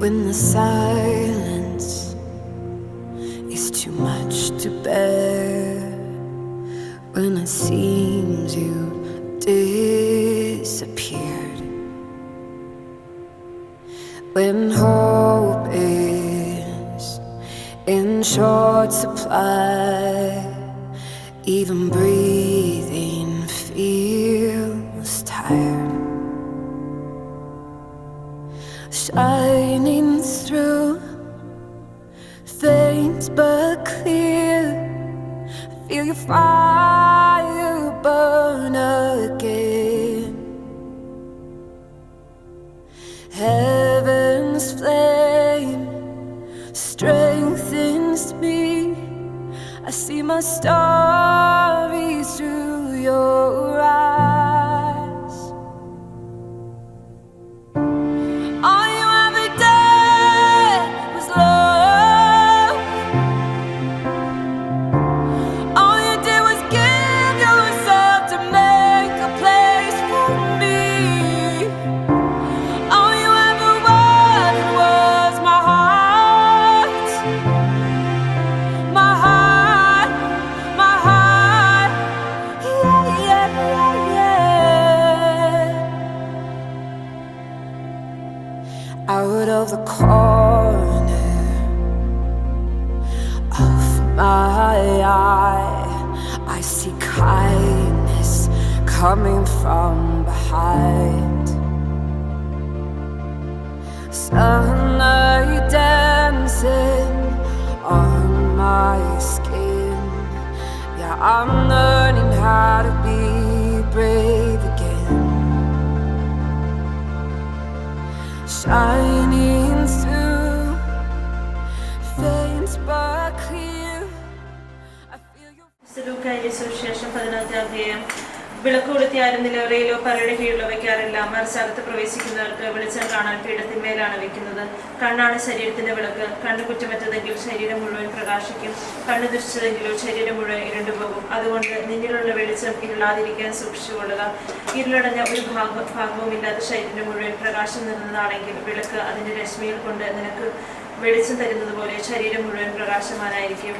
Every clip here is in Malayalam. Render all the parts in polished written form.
when the silence is too much to bear, when it seems you disappeared, when hope is in short supply, even breathing feels tired. Shining through, faint but clear, I feel your fire burn again. Heaven's flame strengthens me. I see my story through your eyes. All you ever did was love. All you did was give yourself to make a place for me. All you ever wanted was my heart. My heart, my heart. Yeah, yeah, yeah, yeah. Out of the corner of my eye, I see kindness coming from behind. Sunlight dancing on my skin. Yeah, I'm learning how to be brave again. Shining through, faint but clear, I feel your... ലൂക്കായിലെ സുവിശേഷം 15-ാം അധ്യായം. വിളക്ക് കൊളുത്തി ആരും നിലവറയിലോ പരയുടെ കീഴിലോ വെക്കാറില്ല, മറിച്ച് അകത്ത് പ്രവേശിക്കുന്നവർക്ക് വെളിച്ചം കാണാൻ പീഠത്തിന്മേലാണ് വെക്കുന്നത്. കണ്ണാണ് ശരീരത്തിന്റെ വിളക്ക്. കണ്ണ് കുറ്റമറ്റതെങ്കിൽ ശരീരം മുഴുവൻ പ്രകാശിക്കും. കണ്ണ് ദുഷിച്ചതെങ്കിലോ ശരീരം മുഴുവൻ ഇരുണ്ടുപോകും. അതുകൊണ്ട് നിന്നിലുള്ള വെളിച്ചം ഇരുളാതിരിക്കാൻ സൂക്ഷിച്ചുകൊള്ളുക. ഇരുളടഞ്ഞ ഒരു ഭാഗവും ഇല്ലാത്ത ശരീരം മുഴുവൻ പ്രകാശം നിറഞ്ഞതാണെങ്കിൽ വിളക്ക് അതിന്റെ രശ്മിയിൽ കൊണ്ട് നിനക്ക് വെളിച്ചം തരുന്നത് പോലെ ശരീരം മുഴുവൻ പ്രകാശമാനായിരിക്കും.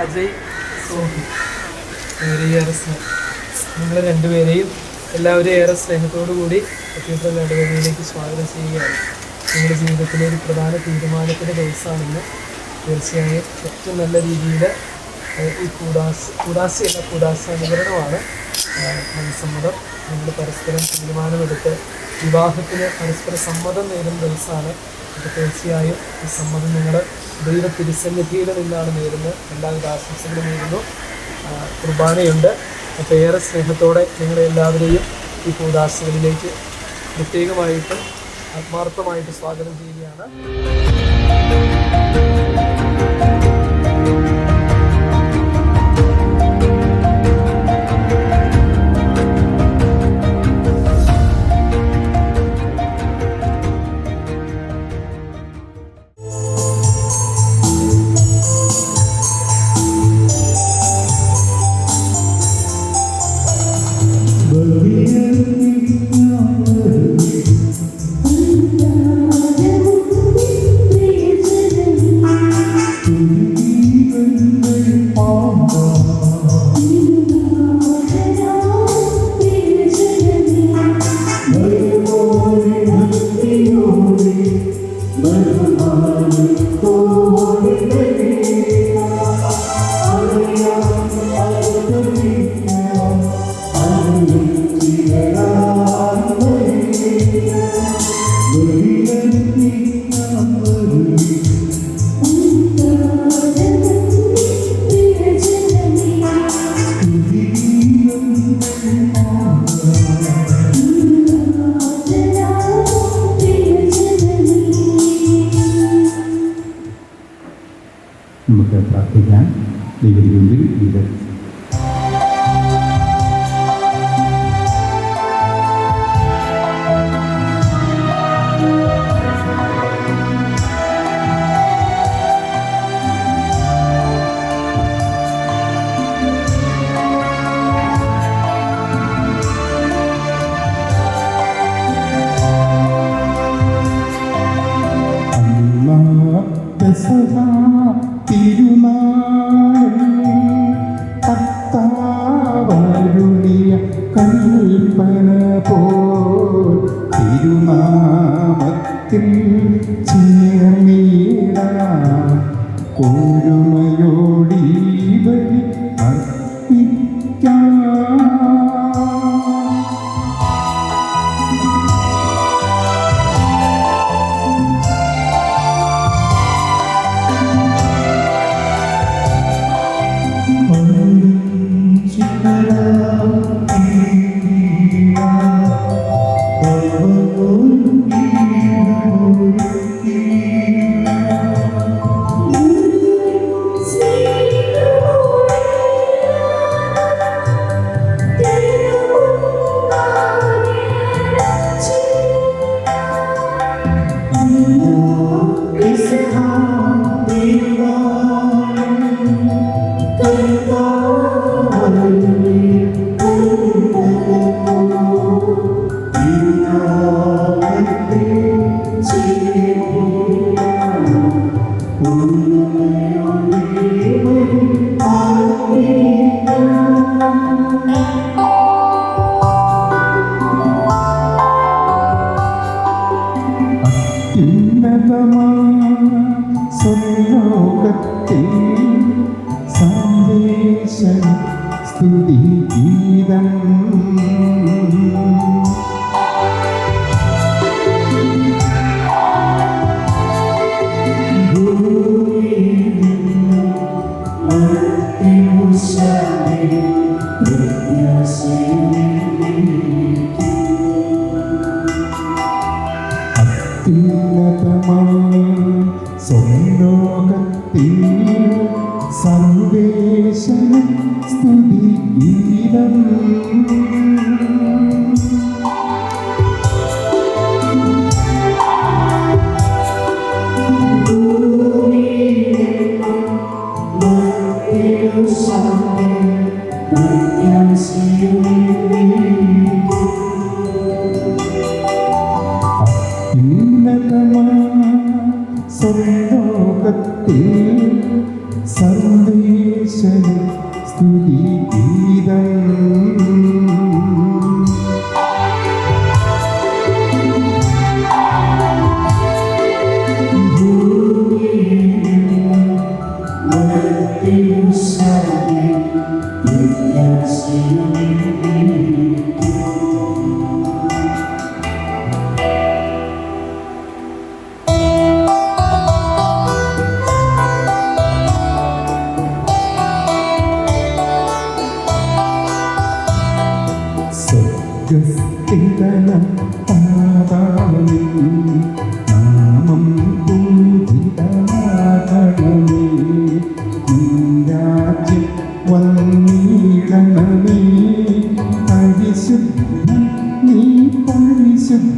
അജയ്, സോഹി. ഏറെ നിങ്ങൾ രണ്ടുപേരെയും എല്ലാവരും ഏറെ സ്നേഹത്തോടു കൂടി കത്തീഡ്രൽ ഇടവകയിലേക്ക് സ്വാഗതം ചെയ്യുകയാണ്. നിങ്ങളുടെ ജീവിതത്തിലെ ഒരു പ്രധാന തീരുമാനത്തിൻ്റെ ദിവസമാണെന്ന്. തീർച്ചയായും ഏറ്റവും നല്ല രീതിയിൽ ഈ കൂടാസാനുകരണമാണ് മനസ്സമ്മതം. നിങ്ങൾ പരസ്പരം തീരുമാനമെടുത്ത് വിവാഹത്തിന് പരസ്പര സമ്മതം നേടുന്ന ദിവസമാണ്. അപ്പോൾ തീർച്ചയായും ഈ സമ്മതം നിങ്ങൾ ദൈവ തിരുസന്നിധിയിൽ നിന്നാണ് നേരുന്നത്. എല്ലാവിധ ആശംസകളും നേരുന്നു. കുർബാനയുണ്ട്. അപ്പോൾ ഏറെ സ്നേഹത്തോടെ നിങ്ങളെല്ലാവരെയും ഈ കൂദാശകളിലേക്ക് പ്രത്യേകമായിട്ട് ആത്മാർത്ഥമായിട്ട് സ്വാഗതം ചെയ്യുകയാണ്. നമുക്ക് പ്രാർത്ഥിക്കാൻ ദൈവത്തിൻ്റെ മുമ്പിൽ ഗീതം. തിരുനാളിൽ കൽപ്പന പോൽ തിരുനാമത്തിൽ ചേർന്നിടാം ഒരുമയോടി ബലി അർപ്പിക്കാം. സ്വർലോകത്തിൽ സന്ദേശം സ്തുതി ഗീതം സ്വർലോകത്തിൽ സർവേശന സ്തുതി ഗീതം സ്വർലോകത്തിൽ സർവേശ സർവേശ്വരൻ സ്തുതി ഗീതം. സ്വർഗ്ഗസ്ഥിതനാം താതാവിൻ നാമം പൂജിതമാകണമേ. നിൻ രാജ്യം വന്നിടണമേ. പരിശുദ്ധൻ നീ പരിശുദ്ധൻ.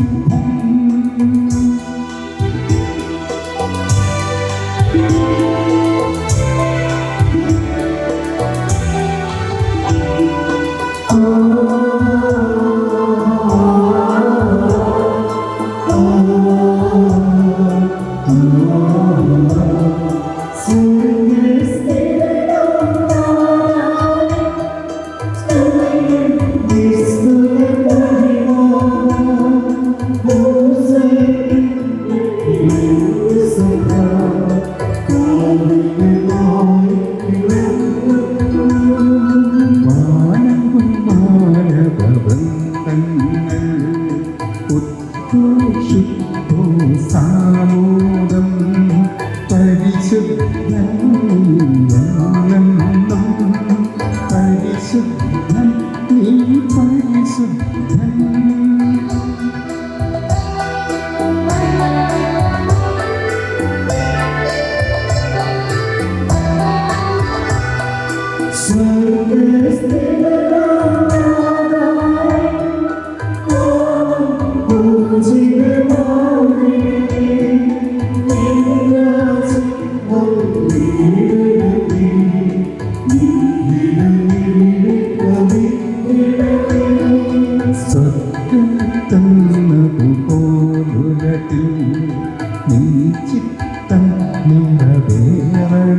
സാമോദം പരിശുദ്ധൻ പരിശുദ്ധൻ നീ പരിശുദ്ധൻ. സ്വർഗ്ഗത്തിൽ നിശ്ചിത്തം നിറവേറണമേ.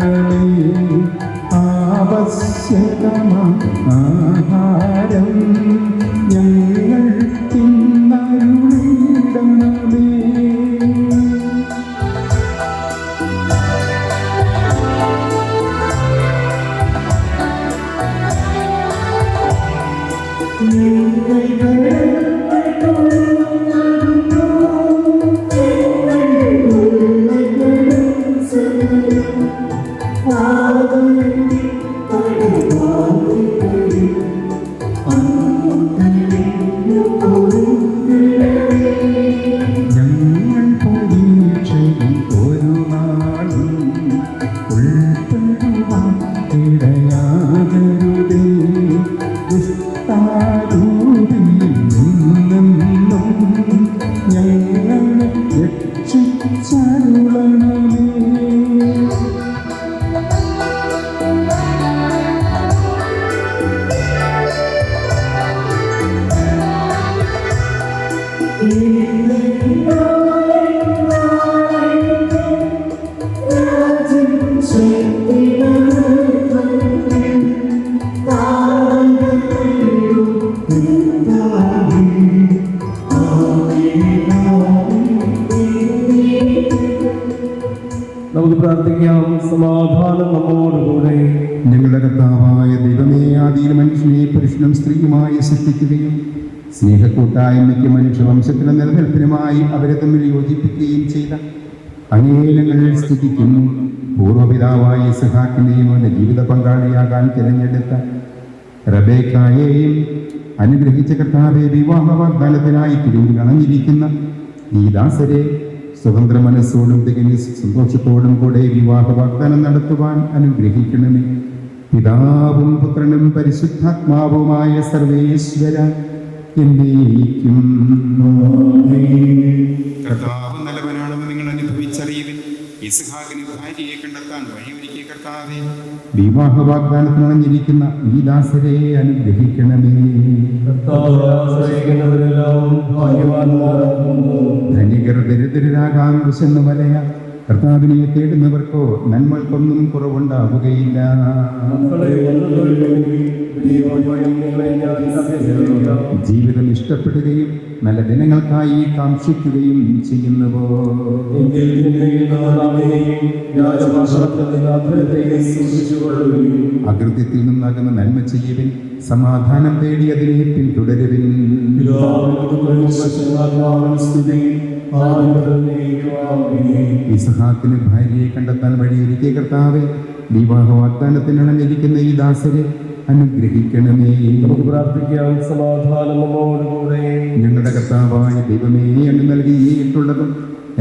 ആവശ്യകമാം ആഹാരം ഞങ്ങൾ തിന്നരുളിടണമേ. ഞങ്ങൾ പരീക്ഷയിൽ ഒരു നാളും ഉൾപ്പെടുവാൻ ഇടയാകരുതേ. ദുഷ്ടാരൂപിയിൽ നിന്നെന്നും ഞങ്ങളെ രക്ഷിച്ചരുളണമേ. നമുക്ക് പ്രാർത്ഥിക്കാം. സമാധാനം നമ്മോടുകൂടെ. ഞങ്ങളുടെ കർത്താവായ ദൈവമേ, ആദിയിൽ മനുഷ്യനെ പുരുഷനും സ്ത്രീയുമായി സൃഷ്ടിക്കുകയും സ്നേഹക്കൂട്ടായ്മയ്ക്ക് മനുഷ്യവംശത്തിൻ്റെ നിലനിൽപ്പിനുമായി അവരെ തമ്മിൽ യോജിപ്പിക്കുകയും ചെയ്ത അങ്ങേയങ്ങൾ സ്തുതിക്കുന്നു. പൂർവ്വപിതാവായ ഇസ്ഹാക്കിനെയും അവൻ്റെ ജീവിത പങ്കാളിയാകാൻ തിരഞ്ഞെടുത്ത റബേക്കായെയും അനുഗ്രഹിച്ച കർത്താവെ, വിവാഹ വാഗ്ദാനത്തിനായി തിരിഞ്ഞു അണഞ്ഞിരിക്കുന്ന ഈ ദാസരെ സ്വതന്ത്ര മനസ്സോടും തികഞ്ഞ സന്തോഷത്തോടും കൂടെ വിവാഹ വാഗ്ദാനം നടത്തുവാൻ അനുഗ്രഹിക്കണമേ. പിതാവും പുത്രനും പരിശുദ്ധാത്മാവുമായ സർവേശ്വര എന്നേക്കും. കർത്താവ് നല്ലവനാണെന്ന് നിങ്ങൾ അനുഭവിച്ചറിയുവിൻ. ഇസ്ഹാക്കിന് ഭാര്യയെ കണ്ടെത്താൻ വഴിയൊരുക്കിയ കർത്താവെ, വിവാഹ വാഗ്ദാനത്തിനണഞ്ഞിരിക്കുന്ന ഈ ദാസരെ അനുഗ്രഹിക്കണമേ. ധനികർ ദരിദ്രരാകാൻ വിശന്നു വലയ കർത്താവിനെ തേടുന്നവർക്കോ നന്മകൾക്കൊന്നും കുറവുണ്ടാവുകയില്ല. ജീവിതം ഇഷ്ടപ്പെടുകയും നല്ല ദിനങ്ങൾക്കായി കാക്ഷിക്കുകയും ചെയ്യുന്നുവോ? അകൃത്യത്തിൽ നിന്നാകുന്ന നന്മ ചെയ്യുവിൻ, സമാധാനം തേടി അതിനെ പിന്തുടരുവിൻ. ഇസ്ഹാക്കിന് ഭാര്യയെ കണ്ടെത്താൻ വഴിയൊരുക്കിയ കർത്താവേ, വിവാഹ വാഗ്ദാനത്തിന് അണഞ്ഞിരിക്കുന്ന ഈ ദാസരെ അനുഗ്രഹിക്കണമേ. നമുക്ക് പ്രാർത്ഥിക്കാം. സമാധാനം നമ്മോടുകൂടെ. ഞങ്ങളുടെ കർത്താവായ ദൈവമേ, അങ്ങ് നൽകിയിട്ടുള്ളതും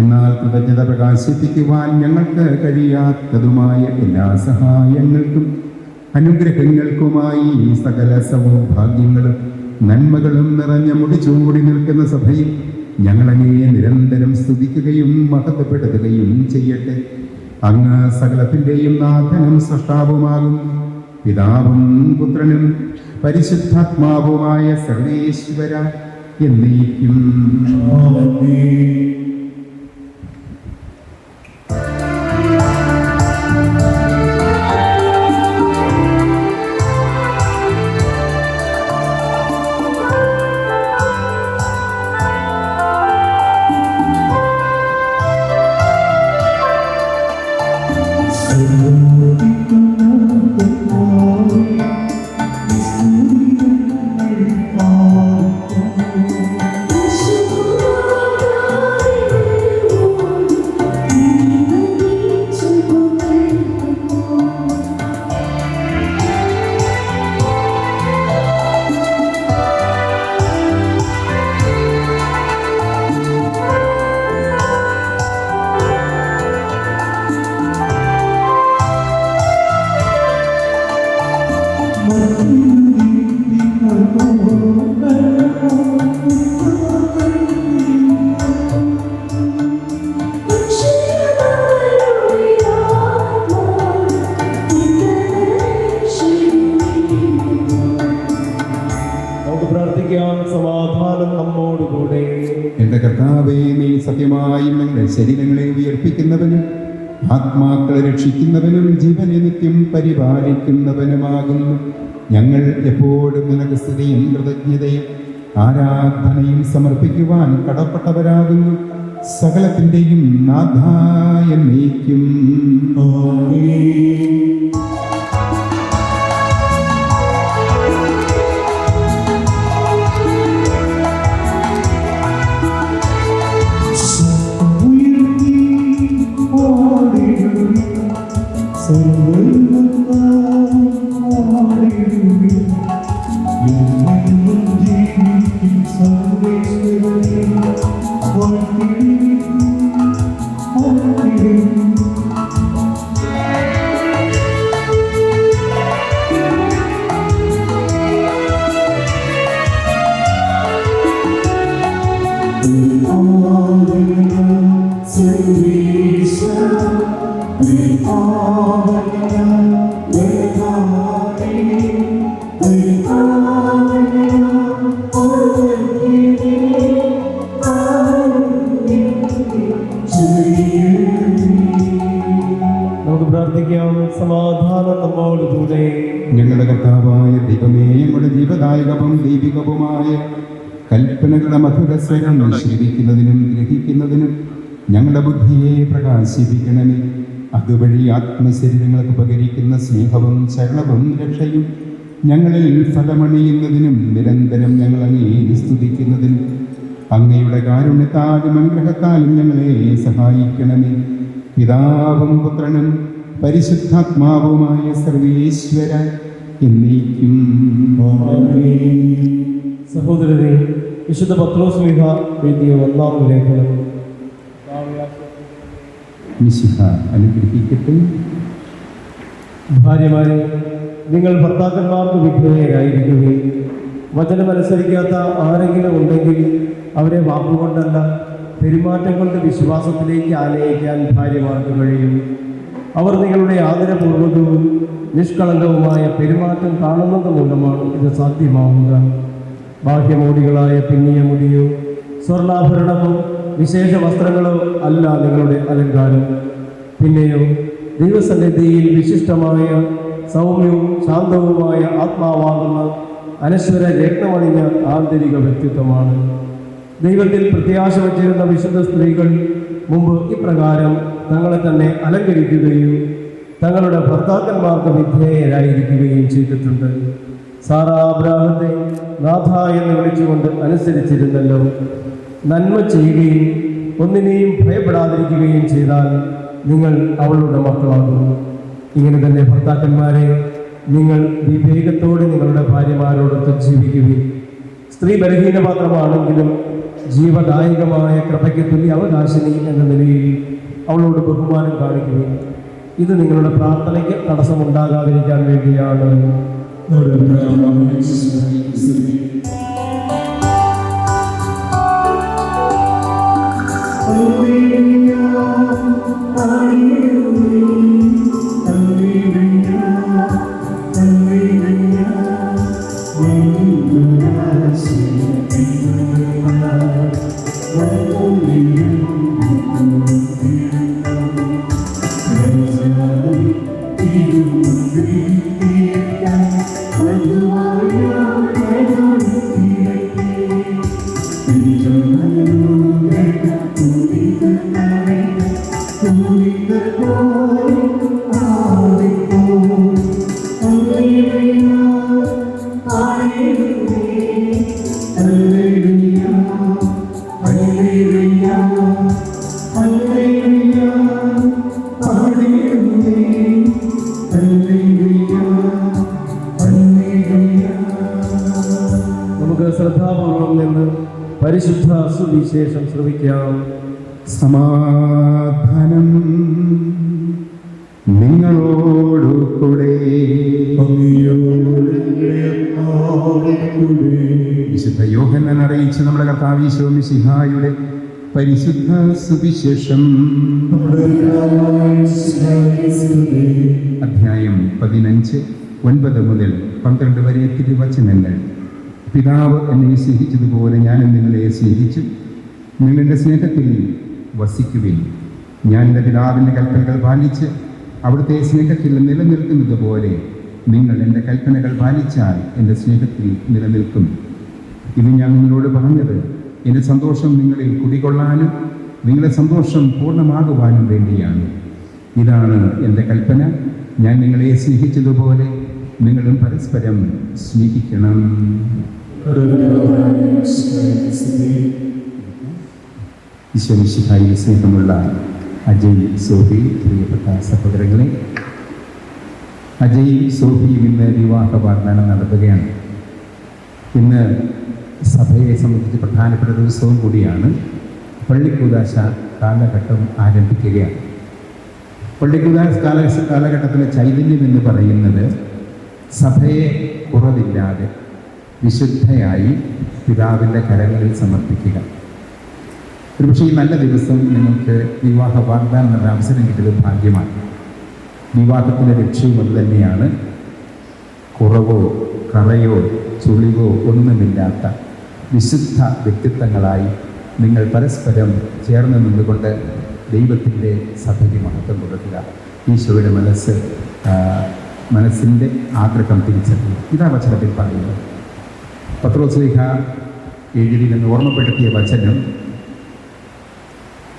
എന്നാൽ കൃതജ്ഞത പ്രകാശിപ്പിക്കുവാൻ ഞങ്ങൾക്ക് കഴിയാത്തതുമായ എല്ലാ സഹായങ്ങൾക്കും അനുഗ്രഹങ്ങൾക്കുമായി സകല സൗഭാഗ്യങ്ങളും നന്മകളും നിറഞ്ഞ മുടിചൂടി നിൽക്കുന്ന സഭയിൽ ഞങ്ങളങ്ങേ നിരന്തരം സ്തുതിക്കുകയും മഹത്വപ്പെടുത്തുകയും ചെയ്യട്ടെ. അങ്ങ് സകലത്തിൻ്റെയും നാഥനും സൃഷ്ടാവുമാകും പിതാവും പുത്രനും പരിശുദ്ധാത്മാവുമായ സർവേശ്വര എന്നേക്കും. സമാധാനം നമ്മോടുകൂടെ. എന്റെ കർത്താവേ, നീ സത്യമായും ഞങ്ങളുടെ ശരീരങ്ങളെ ഉയർപ്പിക്കുന്നവനും ആത്മാക്കളെ രക്ഷിക്കുന്നവനും ജീവനെ നിത്യം പരിപാലിക്കുന്നവനുമാകുന്നു. ഞങ്ങൾ എപ്പോഴും നിനക്ക് സ്തുതിയും കൃതജ്ഞതയും ആരാധനയും സമർപ്പിക്കുവാൻ കടപ്പെട്ടവരാകുന്നു. സകലത്തിൻ്റെയും നാഥായ നീക്കും. സമാധാനം നമ്മോടുകൂടെ. ഞങ്ങളുടെ കർത്താവായ ദൈവമേ, ഞങ്ങളുടെ ജീവദായകവും ദൈവികവുമായ കൽപ്പനകളുടെ മധുരസ്വരം ശ്രവിക്കുന്നതിനും ഗ്രഹിക്കുന്നതിനും ഞങ്ങളുടെ ബുദ്ധിയെ പ്രകാശിപ്പിക്കണമേ. അതുവഴി ആത്മശരീരങ്ങൾക്ക് ഉപകരിക്കുന്ന സ്നേഹവും ശരണവും രക്ഷയും ഞങ്ങളിൽ ഫലമണിയുന്നതിനും നിരന്തരം ഞങ്ങൾ അങ്ങേ സ്തുതിക്കുന്നതിനും അങ്ങയുടെ കാരുണ്യത്താലും അനുഗ്രഹത്താലും ഞങ്ങളെ സഹായിക്കണമേ. പിതാവും പുത്രനും പരിശുദ്ധാത്മാവുമായ സർവേശ്വര എന്നേക്കും. സഹോദരരെ, വിശുദ്ധ പത്രോസ്ലീഹ എഴുതിയ 1-ാം ലേഖനം. മിശിഹ അനുഗ്രഹിക്കട്ടെ. ഭാര്യമാരെ, നിങ്ങൾ ഭർത്താക്കന്മാർക്ക് വിധേയരായിരിക്കുകയും വചനമനുസരിക്കാത്ത ആരെങ്കിലും ഉണ്ടെങ്കിൽ അവരെ വാക്കുകൊണ്ടല്ല പെരുമാറ്റം കൊണ്ട് വിശ്വാസത്തിലേക്ക് ആനയിക്കാൻ ഭാര്യമാർക്ക് കഴിയും. അവർ നിങ്ങളുടെ ആദരപൂർവകവും നിഷ്കളങ്കവുമായ പെരുമാറ്റം കാണുന്നത് മൂലമാണ് ഇത് സാധ്യമാവുക. ബാഹ്യമോടികളായ പിന്നിയ മുടിയോ സ്വർണ്ണാഭരണമോ വിശേഷ വസ്ത്രങ്ങളോ അല്ല നിങ്ങളുടെ അലങ്കാരം. പിന്നെയോ ദൈവസന്നിധിയിൽ വിശിഷ്ടമായ സൗമ്യവും ശാന്തവുമായ ആത്മാവാകുന്ന അനശ്വര രത്നമണിഞ്ഞ ആന്തരിക വ്യക്തിത്വമാണ്. ദൈവത്തിൽ പ്രത്യാശ വച്ചിരുന്ന വിശുദ്ധ സ്ത്രീകൾ മുമ്പ് ഇപ്രകാരം തങ്ങളെ തന്നെ അലങ്കരിക്കുകയും തങ്ങളുടെ ഭർത്താക്കന്മാർക്ക് വിധേയരായിരിക്കുകയും ചെയ്തിട്ടുണ്ട്. സാറാ അബ്രാഹത്തെ നാഥ എന്ന് വിളിച്ചുകൊണ്ട് അനുസരിച്ചിരുന്നല്ലോ. നന്മ ചെയ്യുകയും ഒന്നിനെയും ഭയപ്പെടാതിരിക്കുകയും ചെയ്താൽ നിങ്ങൾ അവളുടെ മക്കളാകുന്നു. ഇങ്ങനെ തന്നെ ഭർത്താക്കന്മാരെ, നിങ്ങൾ വിവേകത്തോടെ നിങ്ങളുടെ ഭാര്യമാരോടൊത്ത് ജീവിക്കുകയും സ്ത്രീ ബലഹീനപാത്രമാണെങ്കിലും ജീവദായകമായ കൃപയ്ക്ക് തുല്യ അവകാശിനി എന്ന നിലയിൽ അവളോട് ബഹുമാനം കാണിക്കുകയും ഇത് നിങ്ങളുടെ പ്രാർത്ഥനയ്ക്ക് തടസ്സമുണ്ടാകാതിരിക്കാൻ വേണ്ടിയാണ്. നമുക്ക് ശ്രദ്ധാപൂർവം നിന്ന് പരിശുദ്ധ സുവിശേഷം ശ്രവിക്കാം. സമാധാനം നിങ്ങളോടു കൂടെ. വിശുദ്ധ യോഹന്നാൻ അറിയിച്ച നമ്മുടെ കർത്താവ് ഈശോ മിശിഹായുടെ പരിശുദ്ധ സുവിശേഷം. അധ്യായം 15 9 മുതൽ 12 വരെ തിരുവചനങ്ങൾ. പിതാവ് എന്നെ സ്നേഹിച്ചതുപോലെ ഞാനും നിങ്ങളെ സ്നേഹിച്ചു. നിങ്ങളുടെ സ്നേഹത്തിൽ വസിക്കുവിൻ. ഞാൻ എൻ്റെ പിതാവിൻ്റെ കൽപ്പനകൾ പാലിച്ച് അവിടുത്തെ സ്നേഹത്തിൽ നിലനിൽക്കുന്നത് പോലെ നിങ്ങൾ എൻ്റെ കൽപ്പനകൾ പാലിച്ചാൽ എൻ്റെ സ്നേഹത്തിൽ നിലനിൽക്കും. ഇത് ഞാൻ നിങ്ങളോട് പറഞ്ഞത് എൻ്റെ സന്തോഷം നിങ്ങളിൽ കുടികൊള്ളാനും നിങ്ങളുടെ സന്തോഷം പൂർണ്ണമാകുവാനും വേണ്ടിയാണ്. ഇതാണ് എൻ്റെ കൽപ്പന, ഞാൻ നിങ്ങളെ സ്നേഹിച്ചതുപോലെ നിങ്ങളും പരസ്പരം സ്നേഹിക്കണം. ഈശോ മിശിഹായിൽ സ്നേഹമുള്ള അജയ് സോഫി, പ്രിയപ്പെട്ട സഹോദരങ്ങളെ, അജയ് സോഫിയും ഇന്ന് വിവാഹ വാഗ്ദാനം നടത്തുകയാണ്. ഇന്ന് സഭയെ സംബന്ധിച്ച് പ്രധാനപ്പെട്ട ദിവസവും കൂടിയാണ്. പള്ളിക്കൂദാശ കാലഘട്ടം ആരംഭിക്കുകയാണ്. പള്ളിക്കൂദാശ കാലഘട്ടത്തിലെ ചൈതന്യം എന്ന് പറയുന്നത് സഭയെ കുറവില്ലാതെ വിശുദ്ധയായി പിതാവിൻ്റെ കരങ്ങളിൽ സമർപ്പിക്കുക. ഒരുപക്ഷെ ഈ നല്ല ദിവസം നിങ്ങൾക്ക് വിവാഹ വാഗ്ദാനം എന്ന അവസരം കിട്ടിയത് ഭാഗ്യമാണ്. വിവാഹത്തിൻ്റെ ലക്ഷ്യവും അത് തന്നെയാണ്. കുറവോ കറയോ ചുളിവോ ഒന്നുമില്ലാത്ത വിശുദ്ധ വ്യക്തിത്വങ്ങളായി നിങ്ങൾ പരസ്പരം ചേർന്ന് നിന്നുകൊണ്ട് ദൈവത്തിൻ്റെ സഭയ്ക്ക് മഹത്വം കൊടുക്കുക. ഈശോയുടെ മനസ്സിൻ്റെ ആഗ്രഹം തിരിച്ചറിയുക. ഇതാ വചനത്തിൽ പറയുന്നത്. പത്രോസ്ലീഹ എഴുതി എന്ന് ഓർമ്മപ്പെടുത്തിയ വചനം,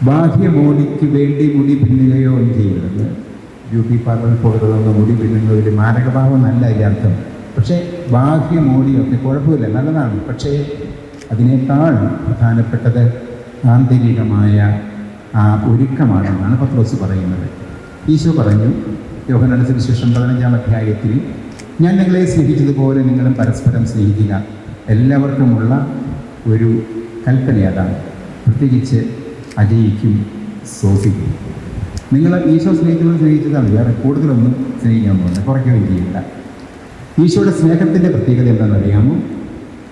ബാഹ്യമോടിക്ക് വേണ്ടി മുടി പിന്നുകയോ ഒന്നും ചെയ്യരുത്. ബ്യൂട്ടി പാർലറിൽ പോകരുതെന്ന് മുടി പിന്നുന്നത് ഒരു മാരകഭാവം നല്ല അർത്ഥം. പക്ഷേ ബാഹ്യമോടിയൊക്കെ കുഴപ്പമില്ല, നല്ലതാണ്. പക്ഷേ അതിനേക്കാൾ പ്രധാനപ്പെട്ടത് ആന്തരികമായ ആ ഒരുക്കമാണെന്നാണ് പത്രോസ് പറയുന്നത്. ഈശോ പറഞ്ഞു യോഹന്നാന്റെ സുവിശേഷം 15-ാം അധ്യായത്തിൽ, ഞാൻ നിങ്ങളെ സ്നേഹിച്ചതുപോലെ നിങ്ങളും പരസ്പരം സ്നേഹിക്കുക. എല്ലാവർക്കുമുള്ള ഒരു കൽപ്പന അതാണ്, പ്രത്യേകിച്ച് അജയിക്കും സോഫിക്കും. നിങ്ങൾ ഈശോ സ്നേഹിച്ചതാണ്, വേറെ കൂടുതലൊന്നും സ്നേഹിക്കാൻ പോകുന്നത്, കുറയ്ക്കുകയും ചെയ്യില്ല. ഈശോയുടെ സ്നേഹത്തിൻ്റെ പ്രത്യേകത എന്താണെന്നറിയാമോ?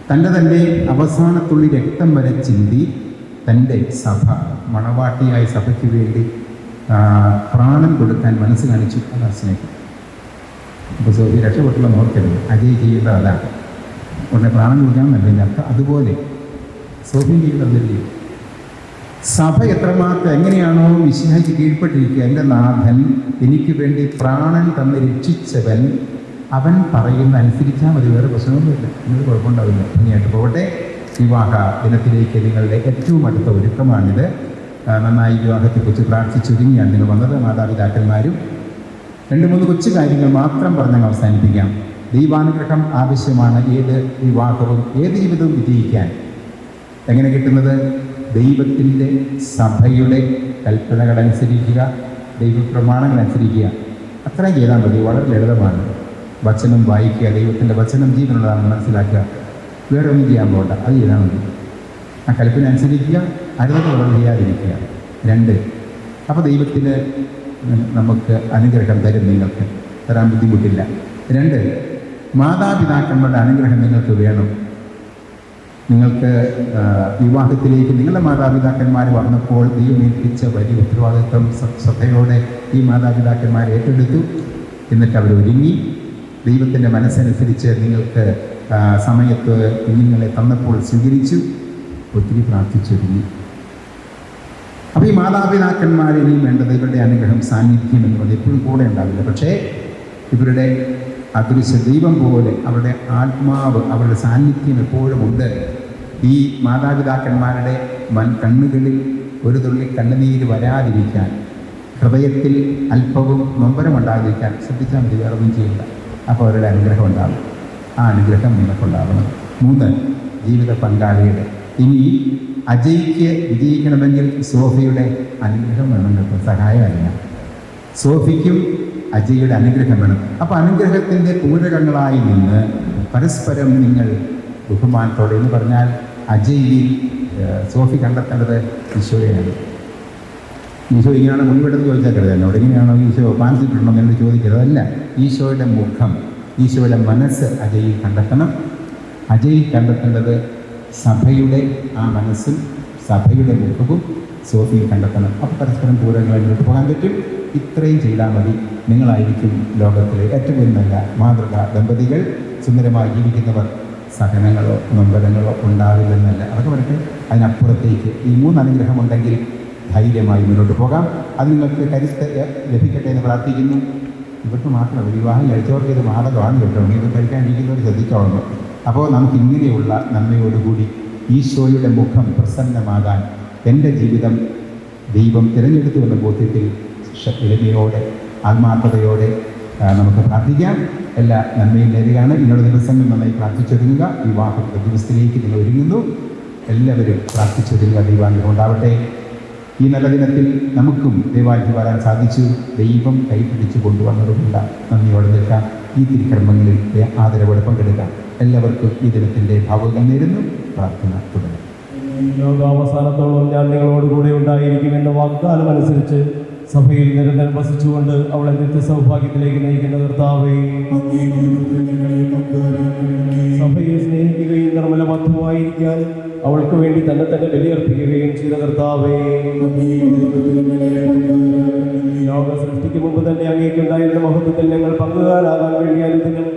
തൻ്റെ അവസാനത്തുള്ളി രക്തം വരെ ചിന്തി തൻ്റെ സഭ, മണവാട്ടിയായ സഭയ്ക്ക് വേണ്ടി പ്രാണൻ കൊടുക്കാൻ മനസ്സ് കാണിച്ചു. അതാണ് സ്നേഹം. അപ്പോൾ സോഫി രക്ഷപ്പെട്ടുള്ള നോക്കരുത്, അജയ് ചെയ്യുന്നത് അതാണ്. ഉടനെ പ്രാണൻ കൊടുക്കാൻ നല്ലതിൻ്റെ അർത്ഥം. അതുപോലെ സോഫിയും ചെയ്യുന്നത് അതല്ലേ. സഭ എത്രമാത്രം എങ്ങനെയാണോ മിശിഹായ്ക്ക് കീഴ്പ്പെട്ടിരിക്കുക, എൻ്റെ നാഥൻ എനിക്ക് വേണ്ടി പ്രാണൻ തന്ന് രക്ഷിച്ചവൻ, അവൻ പറയുന്ന അനുസരിച്ചാൽ മതി, വേറെ പ്രശ്നമൊന്നുമില്ല, നിങ്ങൾ കുഴപ്പമുണ്ടാവില്ല. ഭംഗിയായിട്ട് പോകട്ടെ. വിവാഹ ദിനത്തിലേക്ക് നിങ്ങളുടെ ഏറ്റവും അടുത്ത ഒരുക്കമാണിത്. നന്നായി വിവാഹത്തെക്കുറിച്ച് പ്രാർത്ഥിച്ചൊരുങ്ങിയാണ് നിങ്ങൾ വന്നത്. മാതാപിതാക്കന്മാരും 2-3 കൊച്ചു കാര്യങ്ങൾ മാത്രം പറഞ്ഞങ്ങ് അവസാനിപ്പിക്കാം. ദൈവാനുഗ്രഹം ആവശ്യമാണ് ഏത് വിവാഹവും ഏത് ജീവിതവും വിജയിക്കാൻ. എങ്ങനെ കിട്ടുന്നത്? ദൈവത്തിൻ്റെ സഭയുടെ കൽപ്പനകൾ അനുസരിക്കുക, ദൈവപ്രമാണങ്ങൾ അനുസരിക്കുക. അത്രയും ചെയ്താൽ മതി. വളരെ ലളിതമാണ്. വചനം വായിക്കുക, ദൈവത്തിൻ്റെ വചനം ജീവനുള്ളതാണെന്ന് മനസ്സിലാക്കുക. വേറെ ഒന്നും ചെയ്യാൻ പോകണ്ട, അത് ചെയ്താൽ മതി. ആ കൽപ്പന അനുസരിക്കുക, അരുത് വളരെ ചെയ്യാതിരിക്കുക. 2, അപ്പോൾ ദൈവത്തിന് നമുക്ക് അനുഗ്രഹം തരും, നിങ്ങൾക്ക് തരാൻ ബുദ്ധിമുട്ടില്ല. 2, മാതാപിതാക്കന്മാരുടെ അനുഗ്രഹം നിങ്ങൾക്ക് വേണം. നിങ്ങൾക്ക് വിവാഹത്തിലേക്ക് നിങ്ങളുടെ മാതാപിതാക്കന്മാർ വന്നപ്പോൾ ദൈവം ഏൽപ്പിച്ച വലിയ ഉത്തരവാദിത്വം ശ്രദ്ധയോടെ ഈ മാതാപിതാക്കന്മാർ ഏറ്റെടുത്തു. എന്നിട്ട് അവർ ഒരുങ്ങി ദൈവത്തിൻ്റെ മനസ്സനുസരിച്ച് നിങ്ങൾക്ക് സമയത്ത് കുഞ്ഞുങ്ങളെ തന്നപ്പോൾ സ്വീകരിച്ചു, ഒത്തിരി പ്രാർത്ഥിച്ചൊരുങ്ങി. അപ്പോൾ ഈ മാതാപിതാക്കന്മാർ ഇനിയും വേണ്ടത് ഇവരുടെ അനുഗ്രഹം, സാന്നിധ്യം എന്നുള്ളത് എപ്പോഴും കൂടെ ഉണ്ടാവില്ല. പക്ഷേ ഇവരുടെ അദൃശ്യ ദൈവം പോലെ അവരുടെ ആത്മാവ്, അവരുടെ സാന്നിധ്യം എപ്പോഴും ഉണ്ട്. ഈ മാതാപിതാക്കന്മാരുടെ കണ്ണുകളിൽ ഒരു തുള്ളി കണ്ണുനീര് വരാതിരിക്കാൻ, ഹൃദയത്തിൽ അല്പവും നൊമ്പരമുണ്ടാകാതിരിക്കാൻ ശ്രദ്ധിച്ചാൽ മതി, വേറെ ഒന്നും ചെയ്യില്ല. അപ്പോൾ അവരുടെ അനുഗ്രഹം ഉണ്ടാകും. ആ അനുഗ്രഹം നിങ്ങൾക്കുണ്ടാവണം. 3, ജീവിത പങ്കാളിയുടെ. ഇനി അജയ്ക്ക് വിജയിക്കണമെങ്കിൽ സോഫിയുടെ അനുഗ്രഹം വേണം കേട്ടോ, സഹായമല്ല. സോഫിക്കും അജയുടെ അനുഗ്രഹം വേണം. അപ്പോൾ അനുഗ്രഹത്തിൻ്റെ പൂരകങ്ങളായി നിന്ന് പരസ്പരം നിങ്ങൾ ബഹുമാനത്തോടെ, എന്ന് പറഞ്ഞാൽ അജയിൽ സോഫി കണ്ടെത്തേണ്ടത് ഈശോയെയാണ്. ഈശോ ഇങ്ങനെയാണ് മുൻപിടുന്ന് ചോദിച്ചേക്കരുത് എന്നോട്, ഇങ്ങനെയാണോ ഈശോ പാൻസിട്ടുണ്ടോ എന്നോട് ചോദിക്കരുത്. അതല്ല, ഈശോയുടെ മുഖം, ഈശോയുടെ മനസ്സ് അജയിൽ കണ്ടെത്തണം. അജയിൽ കണ്ടെത്തേണ്ടത് സഭയുടെ ആ മനസ്സും സഭയുടെ മുഖവും സോഫിയിൽ കണ്ടെത്തണം. അപ്പോൾ പരസ്പരം പൂരകങ്ങളെ മുന്നോട്ട് പോകാൻ പറ്റും. ഇത്രയും ചെയ്താൽ മതി. നിങ്ങളായിരിക്കും ലോകത്തിലെ ഏറ്റവും നല്ല മാതൃക ദമ്പതികൾ. സുന്ദരമായി ജീവിക്കുന്നവർ. സഹനങ്ങളോ നൊമ്പരങ്ങളോ ഉണ്ടാവില്ലെന്നല്ല, അതൊക്കെ വരട്ടെ. അതിനപ്പുറത്തേക്ക് ഈ 3 അനുഗ്രഹമുണ്ടെങ്കിൽ ധൈര്യമായി മുന്നോട്ട് പോകാം. അത് നിങ്ങൾക്ക് കരുത്ത് ലഭിക്കട്ടെ എന്ന് പ്രാർത്ഥിക്കുന്നു. ഇവർക്ക് മാത്രമല്ല, വിവാഹം കഴിച്ചവർക്ക് ഇത് മാതകമാണ് കേട്ടോ. ഇത് കഴിക്കാനിരിക്കുന്നവർ ശ്രദ്ധിച്ചോളണം. അപ്പോൾ നമുക്ക് ഇങ്ങനെയുള്ള നന്മയോടുകൂടി ഈശോയുടെ മുഖം പ്രസന്നമാകാൻ എൻ്റെ ജീവിതം ദൈവം തിരഞ്ഞെടുത്തു എന്ന ബോധ്യത്തിൽ എളിമയോടെ ആത്മാർത്ഥതയോടെ നമുക്ക് പ്രാർത്ഥിക്കാം. എല്ലാ നന്മയും നേരുകയാണ്. ഇന്നോട് ദിവസങ്ങൾ നന്നായി പ്രാർത്ഥിച്ചൊരുങ്ങുക. വിവാഹത്തിൻ്റെ ദിവസത്തിലേക്ക് നിങ്ങൾ ഒരുങ്ങുന്നു. എല്ലാവരും പ്രാർത്ഥിച്ചൊരുങ്ങുക. ദൈവാനുഗ്രഹം ഉണ്ടാവട്ടെ. ഈ നല്ല ദിനത്തിൽ നമുക്കും ദൈവാനുഗ്രഹം വരാൻ സാധിച്ചു. ദൈവം കൈപിടിച്ച് കൊണ്ടുവന്നതുകൊണ്ട് നന്ദിയോടെ നിൽക്കാം. ഈ തിരുക്കർമ്മങ്ങളിൽ ആദരവോടെ പങ്കെടുക്കാം. എല്ലാവർക്കും ഈ ദിനത്തിൻ്റെ ഭാവുകം നേരുന്നു. പ്രാർത്ഥന തുടരും. ലോകാവസാനത്തോളം ഞാൻ നിങ്ങളോടുകൂടെ ഉണ്ടായിരിക്കുമെന്ന വാഗ്ദാനം അനുസരിച്ച് സഭയിൽ നിരന്തരം വസിച്ചുകൊണ്ട് അവളെ നിത്യസൗഭാഗ്യത്തിലേക്ക് നയിക്കുന്ന കർത്താവേ, സഭയെ സ്നേഹിക്കുകയും നിർമ്മലബദ്ധമായിരിക്കാൻ അവൾക്ക് വേണ്ടി തന്നെ ബലിയർപ്പിക്കുകയും ചെയ്ത കർത്താവേ, ലോക സൃഷ്ടിക്ക് മുമ്പ് തന്നെ അങ്ങേക്കുണ്ടായിരുന്ന മഹത്വത്തിൽ ഞങ്ങൾ പങ്കുകാരാകാൻ വേണ്ടി അനുദിനം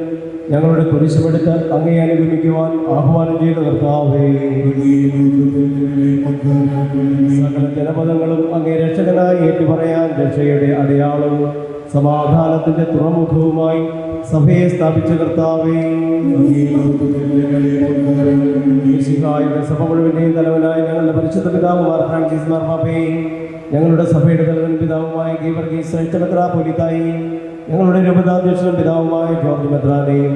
ഞങ്ങളുടെ കുരിശുമെടുത്ത് അങ്ങേ അനുഗമിക്കുവാൻ ആഹ്വാനം ചെയ്ത കർത്താവേ, സകല ജനപദങ്ങളും അങ്ങേ രക്ഷകനായി ഏറ്റുപറയാൻ രക്ഷയുടെ അടയാളവും സമാധാനത്തിന്റെ തുറമുഖവുമായി സഭയെ സ്ഥാപിച്ച കർത്താവേ, മിശിഹായുടെ സഭ മുഴുവന്റെയും തലവനായ ഞങ്ങളുടെ പരിശുദ്ധ പിതാവ് മാർ ഫ്രാൻസിസ് മാർപ്പാപ്പയെയും ഞങ്ങളുടെ സഭയുടെ തലവൻ പിതാവുമായ ഗീവർഗീസ് മെത്രാപ്പൊലീത്തായി ഞങ്ങളുടെ രൂപതാധ്യക്ഷനും പിതാവുമായ ജോർജ് മെത്രാനെയും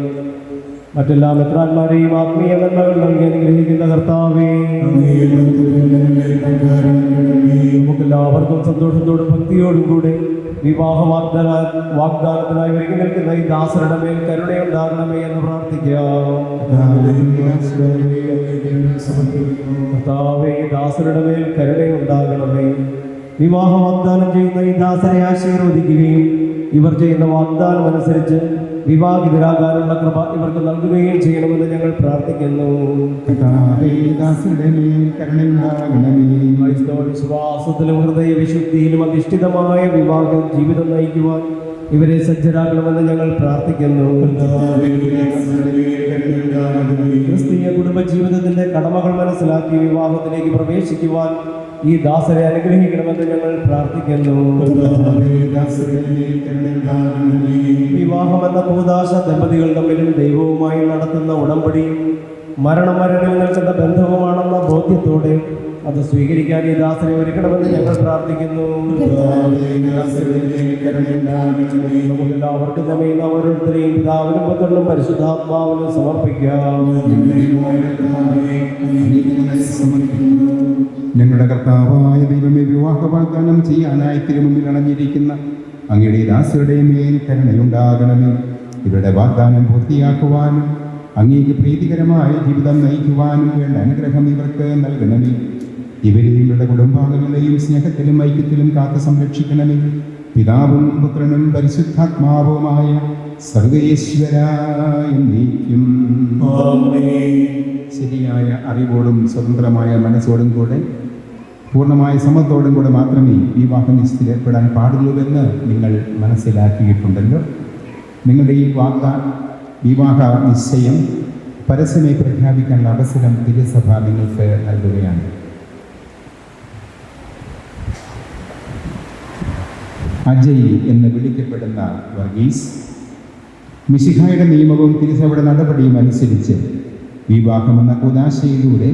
മറ്റെല്ലാ മെത്രാന്മാരെയും ആത്മീയ നന്മകൾ നൽകി അനുഗ്രഹിക്കുന്ന കർത്താവേ, നമുക്കെല്ലാവർക്കും സന്തോഷത്തോടും ഭക്തിയോടും കൂടെ വിവാഹ വാഗ്ദാനത്തിനായി ഒരുങ്ങി നിൽക്കുന്ന ഈ ദാസരുടെ മേൽ കരുണയുണ്ടാകണമേ എന്ന് പ്രാർത്ഥിക്കാം. കർത്താവേ, ദാസരുടെ മേൽ കരുണയുണ്ടാകണമേ. വിവാഹ വാഗ്ദാനം ചെയ്യുന്ന ഈ ദാസരെ ആശീർവദിക്കുകയും ഇവർ ചെയ്യുന്ന വാഗ്ദാനം അനുസരിച്ച് വിവാഹിതരാകാനുള്ള കൃപ ഇവർക്ക് നൽകുകയും ചെയ്യണമെന്ന് ഞങ്ങൾ പ്രാർത്ഥിക്കുന്നു. ക്രൈസ്തവ വിശ്വാസത്തിലും ഹൃദയ വിശുദ്ധിയിലും അധിഷ്ഠിതമായ വിവാഹ ജീവിതം നയിക്കുവാൻ ഇവരെ സജ്ജരാക്കണമെന്ന് ഞങ്ങൾ പ്രാർത്ഥിക്കുന്നു. ക്രിസ്തീയ കുടുംബജീവിതത്തിന്റെ കടമകൾ മനസ്സിലാക്കി വിവാഹത്തിലേക്ക് പ്രവേശിക്കുവാൻ ഈ ദാസരെ അനുഗ്രഹിക്കണമെന്ന് ഞങ്ങൾ പ്രാർത്ഥിക്കുന്നു. വിവാഹമെന്ന കൂദാശ ദമ്പതികൾ തമ്മിലും ദൈവവുമായി നടത്തുന്ന ഉടമ്പടിയും മരണം വരെ നിലനിൽക്കുന്ന ബന്ധവുമാണെന്ന ബോധ്യത്തോടെ അത് സ്വീകരിക്കാൻ ഈ ദാസനെ ഒരുക്കണമെന്ന് ഞങ്ങൾ പ്രാർത്ഥിക്കുന്നു. നമുക്കെല്ലാവർക്കും നമ്മയും ഓരോരുത്തരെയും പിതാവിനും പുത്രനും പരിശുദ്ധാത്മാവിനും സമർപ്പിക്കാം. ഞങ്ങളുടെ കർത്താവായ ദൈവമേ, വിവാഹ വാഗ്ദാനം ചെയ്യാനായി തിരുമുമ്പിൽ അണഞ്ഞിരിക്കുന്ന അങ്ങയുടെ ദാസരുടെ മേൽ കരുണയുണ്ടാകണമേ. ഇവരുടെ വാഗ്ദാനം പൂർത്തിയാക്കുവാനും അങ്ങേക്ക് പ്രീതികരമായ ജീവിതം നയിക്കുവാനും വേണ്ട അനുഗ്രഹം ഇവർക്ക് നൽകണമേ. ഇവരെയും ഇവരുടെ കുടുംബാംഗങ്ങളെയും സ്നേഹത്തിലും ഐക്യത്തിലും കാത്തു സംരക്ഷിക്കണമേ. പിതാവും പുത്രനും പരിശുദ്ധാത്മാവുമായ സർവേശ്വരായ എന്നേക്കും. ശരിയായ അറിവോടും സ്വതന്ത്രമായ മനസ്സോടും കൂടെ പൂർണ്ണമായ സമ്മതത്തോടും കൂടെ മാത്രമേ വിവാഹ നിശ്ചയത്തിൽ ഏർപ്പെടാൻ പാടുള്ളൂവെന്ന് നിങ്ങൾ മനസ്സിലാക്കിയിട്ടുണ്ടല്ലോ. നിങ്ങളുടെ ഈ വിവാഹ നിശ്ചയം പരസ്യമായി പ്രഖ്യാപിക്കാനുള്ള അവസരം തിരുസഭ നിങ്ങൾക്ക് നൽകുകയാണ്. അജയ് എന്ന് വിളിക്കപ്പെടുന്ന വർഗീസ് മിശിഹായുടെ നിയമവും തിരുസഭയുടെ നടപടിയും അനുസരിച്ച് വിവാഹമെന്ന കൂദാശയിലൂടെ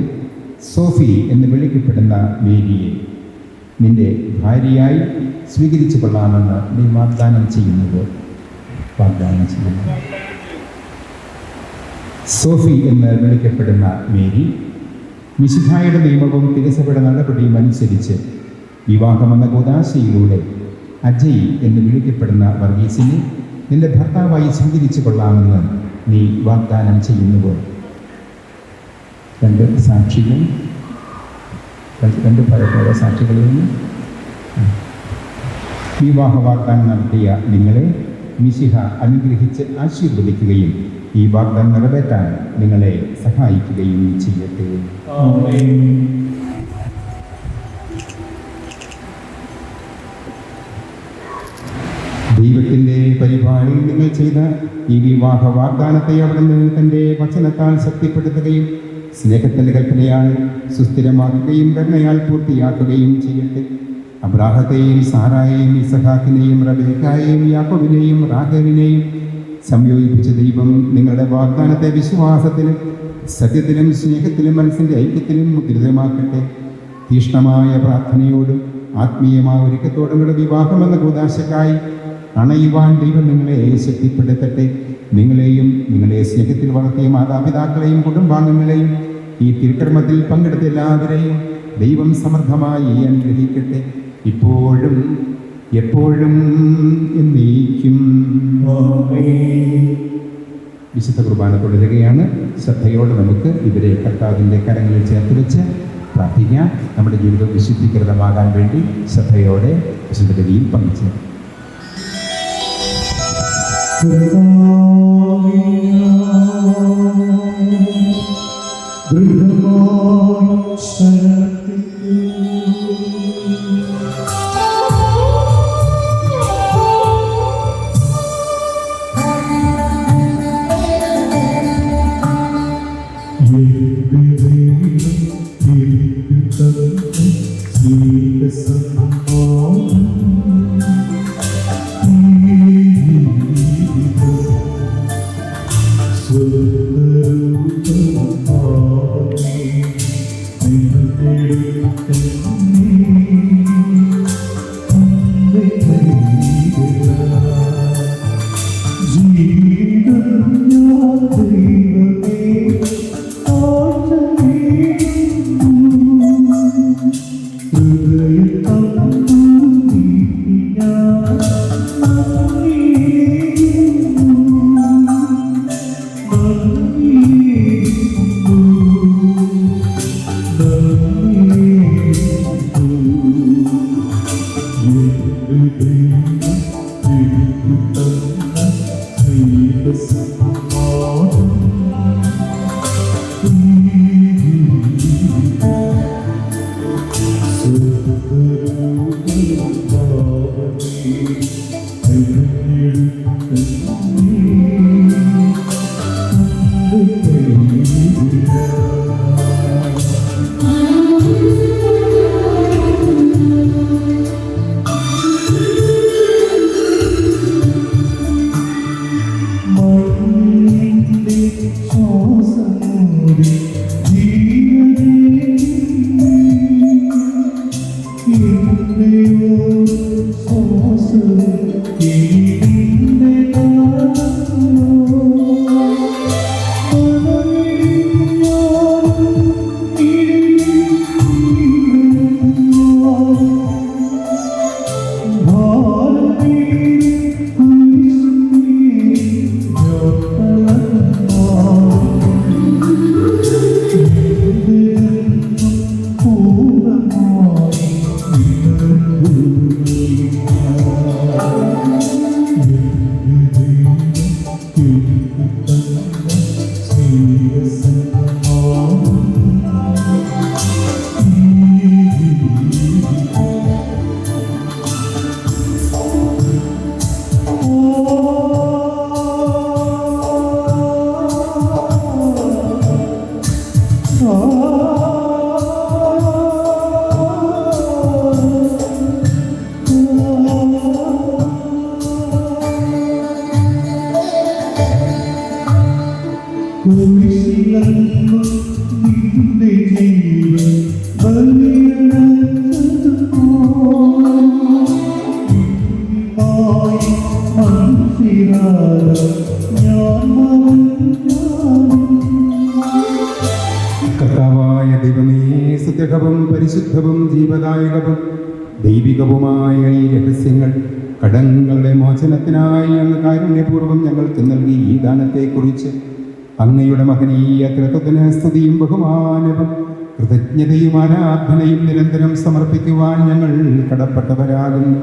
സോഫി എന്ന് വിളിക്കപ്പെടുന്ന മേരിയെ നിന്റെ ഭാര്യയായി സ്വീകരിച്ചു കൊള്ളാമെന്ന് നീ വാഗ്ദാനം ചെയ്യുന്നു. സോഫി എന്ന് വിളിക്കപ്പെടുന്ന മേരി മിശിഹായുടെ നിയമവും തിരുസഭയുടെ നടപടിയും അനുസരിച്ച് വിവാഹമെന്ന കൂദാശയിലൂടെ അജയ് എന്ന് വിളിക്കപ്പെടുന്ന വർഗീസിനെ നിന്റെ ഭർത്താവായി സ്വീകരിച്ചു കൊള്ളാമെന്ന് നീ വാഗ്ദാനം ചെയ്യുന്നുവോ? രണ്ട് പരസ്പര സാക്ഷികളിൽ നിന്ന് വിവാഹ വാഗ്ദാനം നടത്തിയ നിങ്ങളെ മിശിഹ അനുഗ്രഹിച്ച് ആശീർവദിക്കുകയും ഈ വാഗ്ദാനം നിറവേറ്റാൻ നിങ്ങളെ സഹായിക്കുകയും ചെയ്യട്ടെ. ദൈവത്തിൻ്റെ പരിപാടിയിൽ നിങ്ങൾ ചെയ്ത ഈ വിവാഹ വാഗ്ദാനത്തെ അവിടുന്ന് തൻ്റെ വചനത്താൽ ശക്തിപ്പെടുത്തുകയും സ്നേഹത്തിൻ്റെ കൽപ്പനയാൽ സുസ്ഥിരമാക്കുകയും കരുണയാൽ പൂർത്തിയാക്കുകയും ചെയ്യട്ടെ. അബ്രാഹത്തെയും സാറായെയും ഇസഹാക്കിനെയും റബേക്കായെയും യാക്കോബിനെയും റാഹേലിനെയും സംയോജിപ്പിച്ച ദൈവം നിങ്ങളുടെ വാഗ്ദാനത്തെ വിശ്വാസത്തിലും സത്യത്തിലും സ്നേഹത്തിലും മനസ്സിൻ്റെ ഐക്യത്തിലും മുദ്രിതമാക്കട്ടെ. തീഷ്ണമായ പ്രാർത്ഥനയോടും ആത്മീയമായ ഒരുക്കത്തോടും വിവാഹമെന്ന കൂദാശക്കായി അണയുവാൻ ദൈവം നിങ്ങളെ ശക്തിപ്പെടുത്തട്ടെ. നിങ്ങളെയും നിങ്ങളെ സ്നേഹത്തിൽ വളർത്തിയ മാതാപിതാക്കളെയും കുടുംബാംഗങ്ങളെയും ഈ തിരുക്കർമ്മത്തിൽ പങ്കെടുത്ത എല്ലാവരെയും ദൈവം സമൃദ്ധമായി അനുഗ്രഹിക്കട്ടെ, ഇപ്പോഴും എപ്പോഴും എന്നേക്കും. വിശുദ്ധ കുർബാന തുടരുകയാണ്. ശ്രദ്ധയോടെ നമുക്ക് ഇവരെ കർത്താവിൻ്റെ കരങ്ങളിൽ ചേർത്ത് വെച്ച് പ്രാർത്ഥിക്കാം. നമ്മുടെ ജീവിതം വിശുദ്ധീകൃതമാകാൻ വേണ്ടി ശ്രദ്ധയോടെ വിശുദ്ധ ബലിയിൽ പങ്കുചേരും. കർത്താവായ ദൈവമേ, സുത്യഹവും പരിശുദ്ധവും ജീവദായകവും ദൈവികവുമായ ഈ രഹസ്യങ്ങൾ കടങ്ങളുടെ മോചനത്തിനായി അങ്ങ് കാരുണ്യപൂർവ്വം ഞങ്ങൾക്ക് നൽകി ഈ ദാനത്തെക്കുറിച്ച് അങ്ങയുടെ മഹനീയ തൃത്വത്തിന് സ്തുതിയും ബഹുമാനവും കൃതജ്ഞതയും ആരാധനയും നിരന്തരം സമർപ്പിക്കുവാൻ ഞങ്ങൾ കടപ്പെട്ടവരാകുന്നു.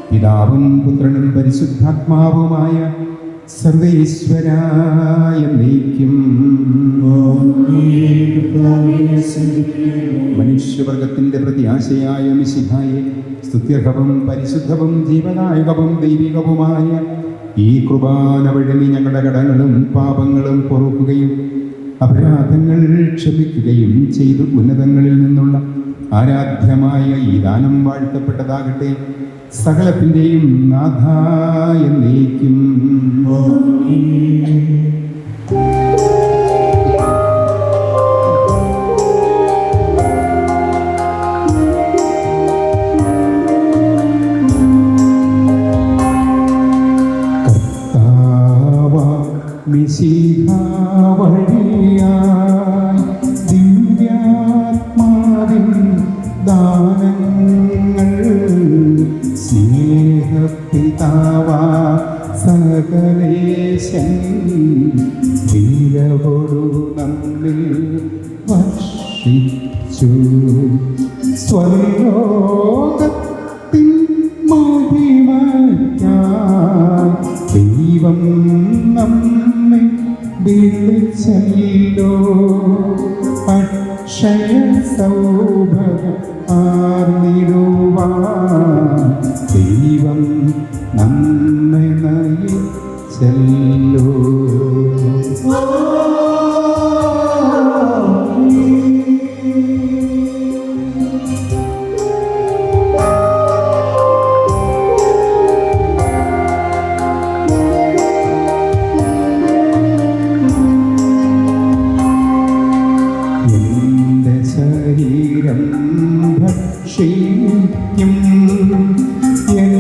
പിതാവും പുത്രനും പരിശുദ്ധാത്മാവുമായ സർവേശ്വരായ നീക്കും മനുഷ്യവർഗത്തിന്റെ പ്രത്യാശയായ മിശിഹായെ, സ്തുത്യർഹവും പരിശുദ്ധവും ജീവദായകവും ദൈവികവുമായ ഈ കുർബാന വഴി ഞങ്ങളുടെ കടങ്ങളും പാപങ്ങളും പൊറുക്കുകയും അപരാധങ്ങൾ ക്ഷമിക്കുകയും ചെയ്തു ഉന്നതങ്ങളിൽ നിന്നുള്ള ആരാധ്യമായ ഈ ദാനം വാഴ്ത്തപ്പെട്ടതാകട്ടെ. സകലത്തിൻ്റെയും നാഥായ നീക്കും. മിശിഹാ വഴിയായി ദിവ്യാത്മാവിൻ ദാനങ്ങൾ സ്നേഹപിതാവാ സകലേശൻ വീരവൊടു നമ്മിൽ വർഷിച്ചു. സ്വർലോകത്തിൻ മഹിമയ്ക്കായി ദൈവം നമ്മെ വിളിച്ചല്ലോ. അക്ഷയ സൗഭാഗ്യം ആർന്നിടുവാൻ ദൈവം നമ്മെ നയിച്ചല്ലോ. ശരീരം ഭക്ഷിക്കും എൻ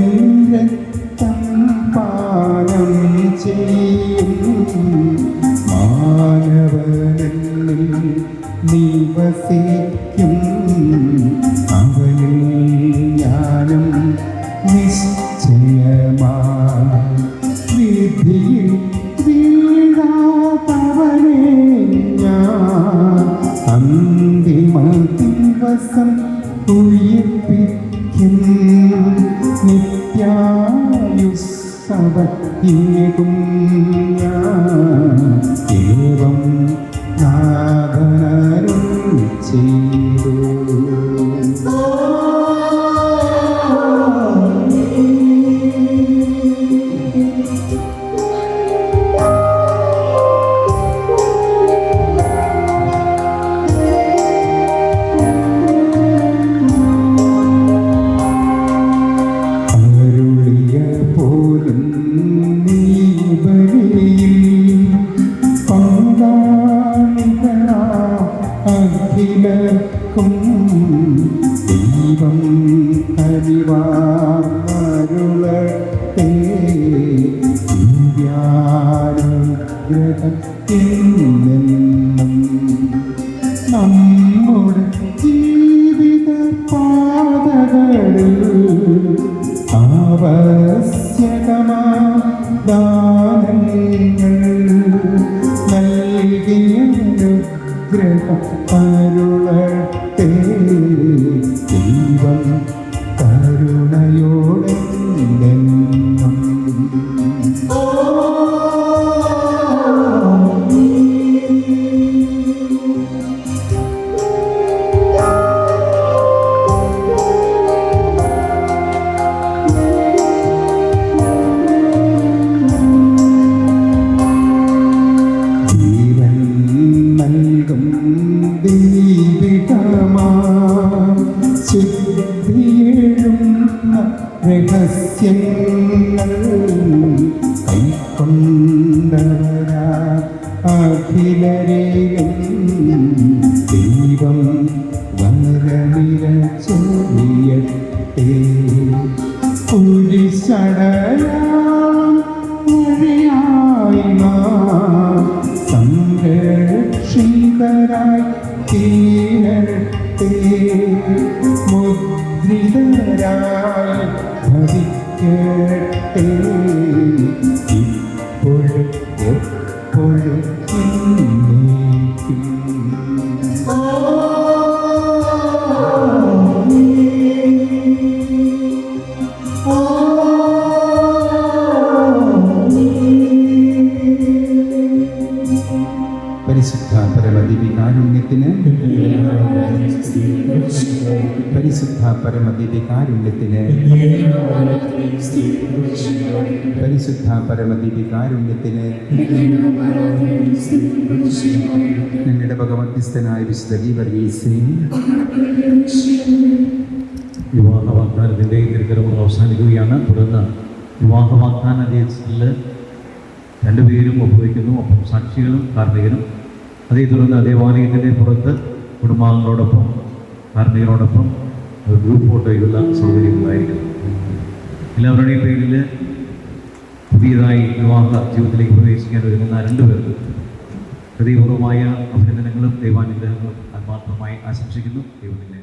രക്തം പാനം ചെയ്യും മാനവനിൽ നിവസിക്കും അവനിൽ ഞാനും നിശ്ചയമായി വിധിയിൽ വീഴാത്തവനെ ഞാൻ അന്തിമ ദിവസം ഉയിർപ്പിക്കും നിത്യായുസ്സവയേകും ഞാൻ ഏവം നാഥനരുൾ ചെയ്തു. പോലും നീ ബലിയിൽ രഹസ്യങ്ങൾ കൈക്കൊണ്ടവരാ അഖിലരെയും ദൈവം വരനിര ചൊല്ലിയട്ടെ. കുരിശടയാം മഴയായി നാം സംരക്ഷിതരായി തീരട്ടെ. മുദ്രിതരായി ഭവിക്കട്ടെ. ഇപ്പോഴും എപ്പോഴും എന്നേക്കും. പരിശുദ്ധ പരമദിവികാരുണ്യത്തിന് പരിശുദ്ധ പരമദിവികാരുണ്യത്തിന് പരിശുദ്ധ പരമദിവികാരുണ്യത്തിന് ഞങ്ങളുടെ ഭഗവത്യസ്ഥനായ വിശുദ്ധ ഗീവർഗീസേ, വിവാഹ വാഗ്ദാനത്തിൻ്റെ തിരുക്കരങ്ങൾ അവസാനിക്കുകയാണ്. തുടർന്ന് വിവാഹ വാഗ്ദാന രജിസ്റ്ററിൽ രണ്ടുപേരും ഒപ്പുവയ്ക്കുന്നു. ഒപ്പം സാക്ഷികളും കാർമ്മികനും. അതേ തുടർന്ന് ദേവാലയത്തിൻ്റെ പുറത്ത് കുടുംബാംഗങ്ങളോടൊപ്പം കാർമ്മികരോടൊപ്പം ഗ്രൂപ്പ് ഫോട്ടോയിലുള്ള സൗകര്യങ്ങളായിരിക്കും. എല്ലാവരുടെയും പേരിൽ പുതിയതായി വിവാഹ ജീവിതത്തിലേക്ക് പ്രവേശിക്കാൻ ഒരുങ്ങുന്ന രണ്ടുപേർക്ക് ഹൃദയപൂർവ്വമായ അഭിനന്ദനങ്ങളും ദൈവാനുഗ്രഹങ്ങളും ആത്മാർത്ഥമായി ആശംസിക്കുന്നു. ദൈവത്തിൻ്റെ